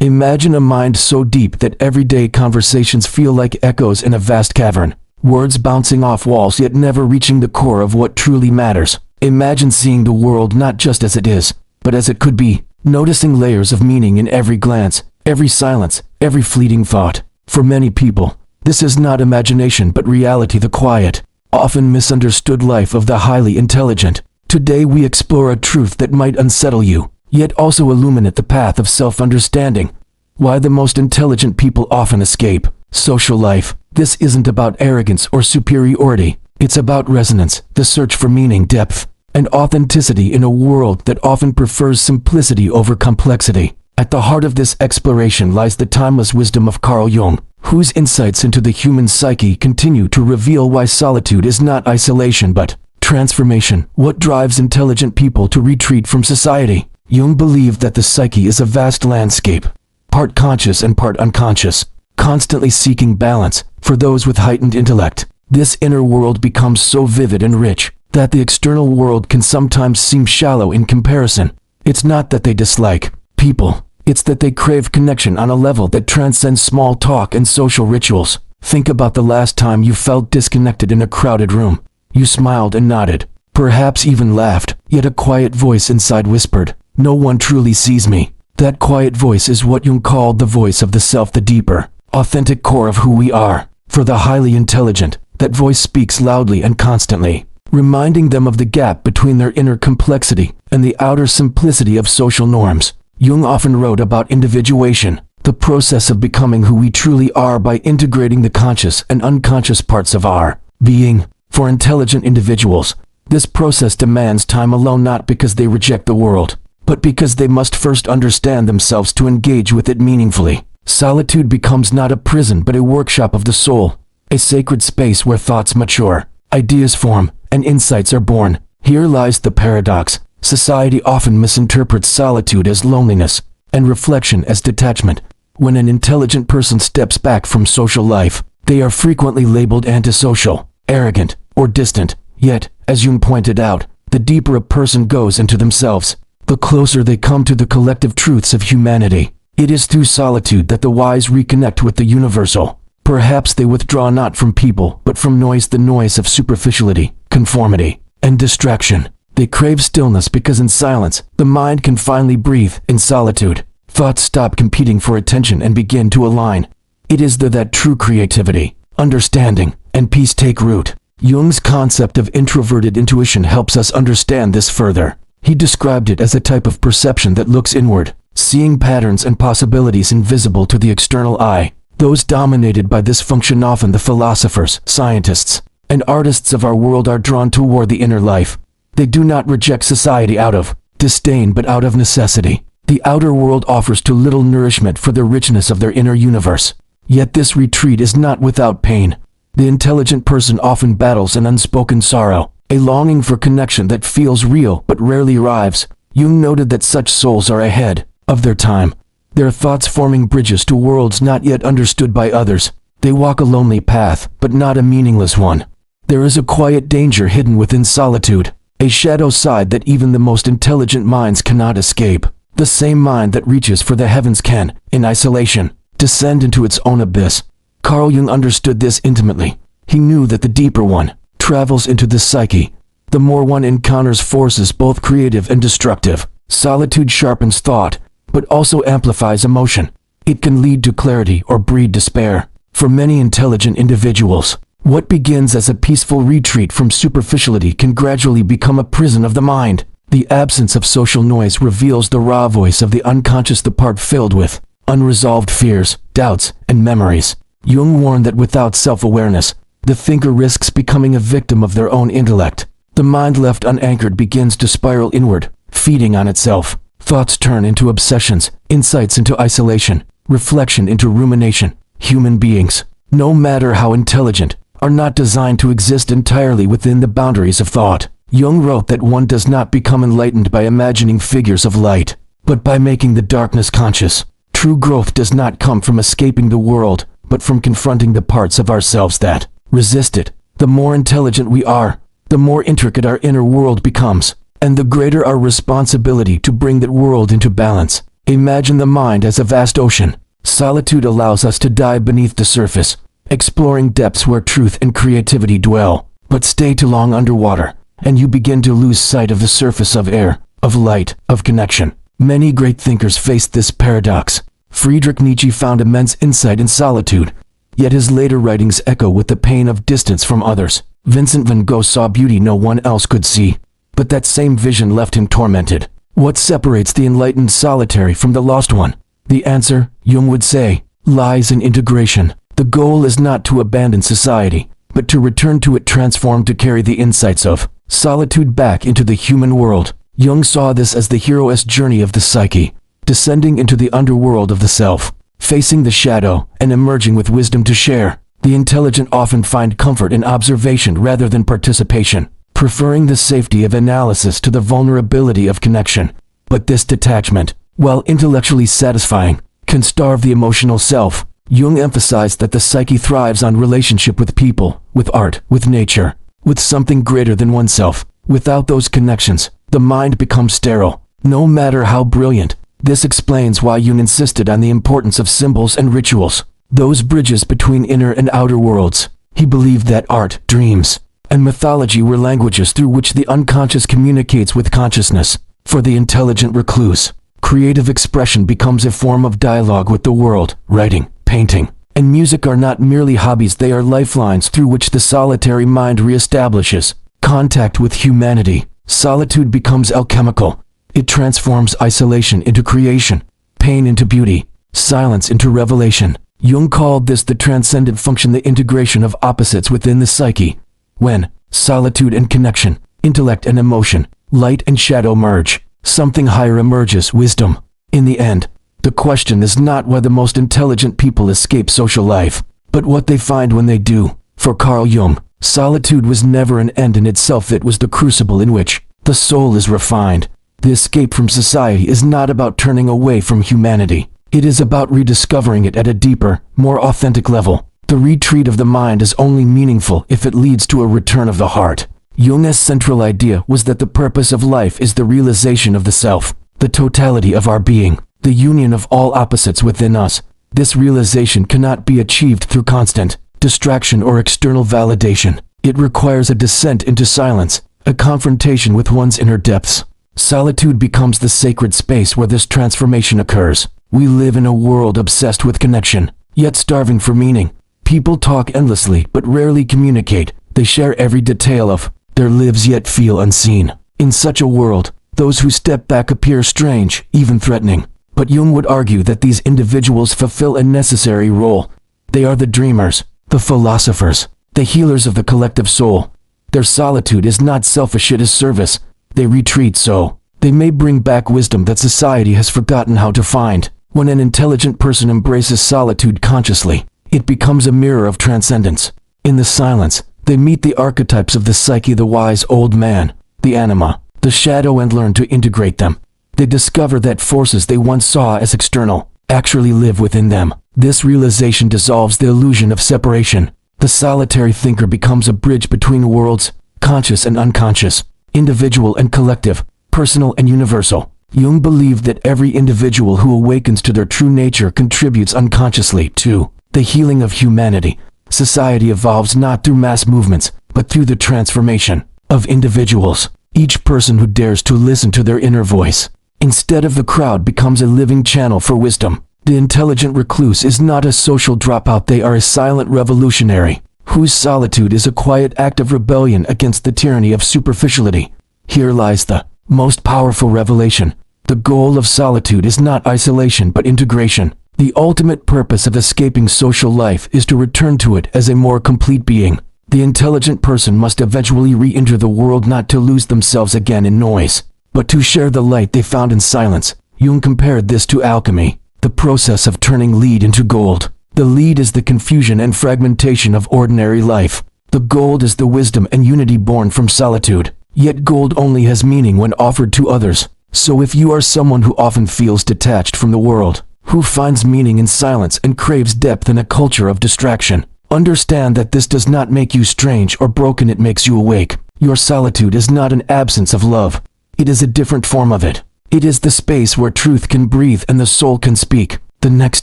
Imagine a mind so deep that everyday conversations feel like echoes in a vast cavern, words bouncing off walls yet never reaching the core of what truly matters. Imagine seeing the world not just as it is, but as it could be, noticing layers of meaning in every glance, every silence, every fleeting thought. For many people, this is not imagination but reality, the quiet, often misunderstood life of the highly intelligent. Today we explore a truth that might unsettle you, yet also illuminate the path of self-understanding. Why the most intelligent people often escape social life. This isn't about arrogance or superiority. It's about resonance, the search for meaning, depth, and authenticity in a world that often prefers simplicity over complexity. At the heart of this exploration lies the timeless wisdom of Carl Jung, whose insights into the human psyche continue to reveal why solitude is not isolation but transformation. What drives intelligent people to retreat from society? Jung believed that the psyche is a vast landscape, part conscious and part unconscious, constantly seeking balance. For those with heightened intellect, this inner world becomes so vivid and rich that the external world can sometimes seem shallow in comparison. It's not that they dislike people, it's that they crave connection on a level that transcends small talk and social rituals. Think about the last time you felt disconnected in a crowded room. You smiled and nodded, perhaps even laughed, yet a quiet voice inside whispered, "No one truly sees me." That quiet voice is what Jung called the voice of the self, the deeper, authentic core of who we are. For the highly intelligent, that voice speaks loudly and constantly, reminding them of the gap between their inner complexity and the outer simplicity of social norms. Jung often wrote about individuation, the process of becoming who we truly are by integrating the conscious and unconscious parts of our being. For intelligent individuals, this process demands time alone, not because they reject the world, but because they must first understand themselves to engage with it meaningfully. Solitude becomes not a prison but a workshop of the soul, a sacred space where thoughts mature, ideas form, and insights are born. Here lies the paradox. Society often misinterprets solitude as loneliness, and reflection as detachment. When an intelligent person steps back from social life, they are frequently labeled antisocial, arrogant, or distant. Yet, as Jung pointed out, the deeper a person goes into themselves, the closer they come to the collective truths of humanity. It is through solitude that the wise reconnect with the universal. Perhaps they withdraw not from people, but from noise, the noise of superficiality, conformity, and distraction. They crave stillness because in silence, the mind can finally breathe. In solitude, thoughts stop competing for attention and begin to align. It is there that true creativity, understanding, and peace take root. Jung's concept of introverted intuition helps us understand this further. He described it as a type of perception that looks inward, seeing patterns and possibilities invisible to the external eye. Those dominated by this function, often the philosophers, scientists, and artists of our world, are drawn toward the inner life. They do not reject society out of disdain but out of necessity. The outer world offers too little nourishment for the richness of their inner universe. Yet this retreat is not without pain. The intelligent person often battles an unspoken sorrow, a longing for connection that feels real but rarely arrives. Jung noted that such souls are ahead of their time, their thoughts forming bridges to worlds not yet understood by others. They walk a lonely path, but not a meaningless one. There is a quiet danger hidden within solitude, a shadow side that even the most intelligent minds cannot escape. The same mind that reaches for the heavens can, in isolation, descend into its own abyss. Carl Jung understood this intimately. He knew that the deeper one travels into the psyche, the more one encounters forces both creative and destructive. Solitude sharpens thought, but also amplifies emotion. It can lead to clarity or breed despair. For many intelligent individuals, what begins as a peaceful retreat from superficiality can gradually become a prison of the mind. The absence of social noise reveals the raw voice of the unconscious, the part filled with unresolved fears, doubts, and memories. Jung warned that without self-awareness, the thinker risks becoming a victim of their own intellect. The mind left unanchored begins to spiral inward, feeding on itself. Thoughts turn into obsessions, insights into isolation, reflection into rumination. Human beings, no matter how intelligent, are not designed to exist entirely within the boundaries of thought. Jung wrote that one does not become enlightened by imagining figures of light, but by making the darkness conscious. True growth does not come from escaping the world, but from confronting the parts of ourselves that resist it. The more intelligent we are, the more intricate our inner world becomes, and the greater our responsibility to bring that world into balance. Imagine the mind as a vast ocean. Solitude allows us to dive beneath the surface, exploring depths where truth and creativity dwell. But stay too long underwater, and you begin to lose sight of the surface of air, of light, of connection. Many great thinkers faced this paradox. Friedrich Nietzsche found immense insight in solitude, yet his later writings echo with the pain of distance from others. Vincent van Gogh saw beauty no one else could see, but that same vision left him tormented. What separates the enlightened solitary from the lost one? The answer, Jung would say, lies in integration. The goal is not to abandon society, but to return to it transformed to carry the insights of solitude back into the human world. Jung saw this as the hero's journey of the psyche, descending into the underworld of the self, facing the shadow, and emerging with wisdom to share. The intelligent often find comfort in observation rather than participation, preferring the safety of analysis to the vulnerability of connection. But this detachment, while intellectually satisfying, can starve the emotional self. Jung emphasized that the psyche thrives on relationship with people, with art, with nature, with something greater than oneself. Without those connections, the mind becomes sterile, no matter how brilliant. This explains why Jung insisted on the importance of symbols and rituals, those bridges between inner and outer worlds. He believed that art, dreams, and mythology were languages through which the unconscious communicates with consciousness. For the intelligent recluse, creative expression becomes a form of dialogue with the world. Writing, painting, and music are not merely hobbies, they are lifelines through which the solitary mind reestablishes contact with humanity. Solitude becomes alchemical. It transforms isolation into creation, pain into beauty, silence into revelation. Jung called this the transcendent function, the integration of opposites within the psyche. When solitude and connection, intellect and emotion, light and shadow merge, something higher emerges, wisdom. In the end, the question is not why the most intelligent people escape social life, but what they find when they do. For Carl Jung, solitude was never an end in itself, it was the crucible in which the soul is refined. The escape from society is not about turning away from humanity. It is about rediscovering it at a deeper, more authentic level. The retreat of the mind is only meaningful if it leads to a return of the heart. Jung's central idea was that the purpose of life is the realization of the self, the totality of our being, the union of all opposites within us. This realization cannot be achieved through constant distraction or external validation. It requires a descent into silence, a confrontation with one's inner depths. Solitude becomes the sacred space where this transformation occurs. We live in a world obsessed with connection, yet starving for meaning. People talk endlessly but rarely communicate. They share every detail of their lives yet feel unseen. In such a world, those who step back appear strange, even threatening. But Jung would argue that these individuals fulfill a necessary role. They are the dreamers, the philosophers, the healers of the collective soul. Their solitude is not selfish, it is service. They retreat so they may bring back wisdom that society has forgotten how to find. When an intelligent person embraces solitude consciously, it becomes a mirror of transcendence. In the silence, they meet the archetypes of the psyche, the wise old man, the anima, the shadow, and learn to integrate them. They discover that forces they once saw as external actually live within them. This realization dissolves the illusion of separation. The solitary thinker becomes a bridge between worlds, conscious and unconscious, individual and collective, personal and universal. Jung believed that every individual who awakens to their true nature contributes unconsciously to the healing of humanity. Society evolves not through mass movements, but through the transformation of individuals. Each person who dares to listen to their inner voice, instead of the crowd, becomes a living channel for wisdom. The intelligent recluse is not a social dropout, they are a silent revolutionary, whose solitude is a quiet act of rebellion against the tyranny of superficiality. Here lies the most powerful revelation. The goal of solitude is not isolation but integration. The ultimate purpose of escaping social life is to return to it as a more complete being. The intelligent person must eventually re-enter the world, not to lose themselves again in noise, but to share the light they found in silence. Jung compared this to alchemy, the process of turning lead into gold. The lead is the confusion and fragmentation of ordinary life. The gold is the wisdom and unity born from solitude. Yet gold only has meaning when offered to others. So if you are someone who often feels detached from the world, who finds meaning in silence and craves depth in a culture of distraction, understand that this does not make you strange or broken, it makes you awake. Your solitude is not an absence of love. It is a different form of it. It is the space where truth can breathe and the soul can speak. The next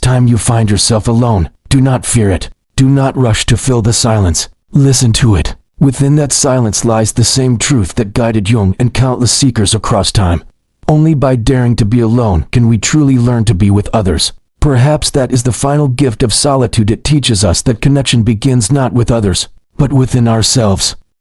time you find yourself alone, do not fear it. Do not rush to fill the silence. Listen to it. Within that silence lies the same truth that guided Jung and countless seekers across time. Only by daring to be alone can we truly learn to be with others. Perhaps that is the final gift of solitude. It teaches us that connection begins not with others, but within ourselves.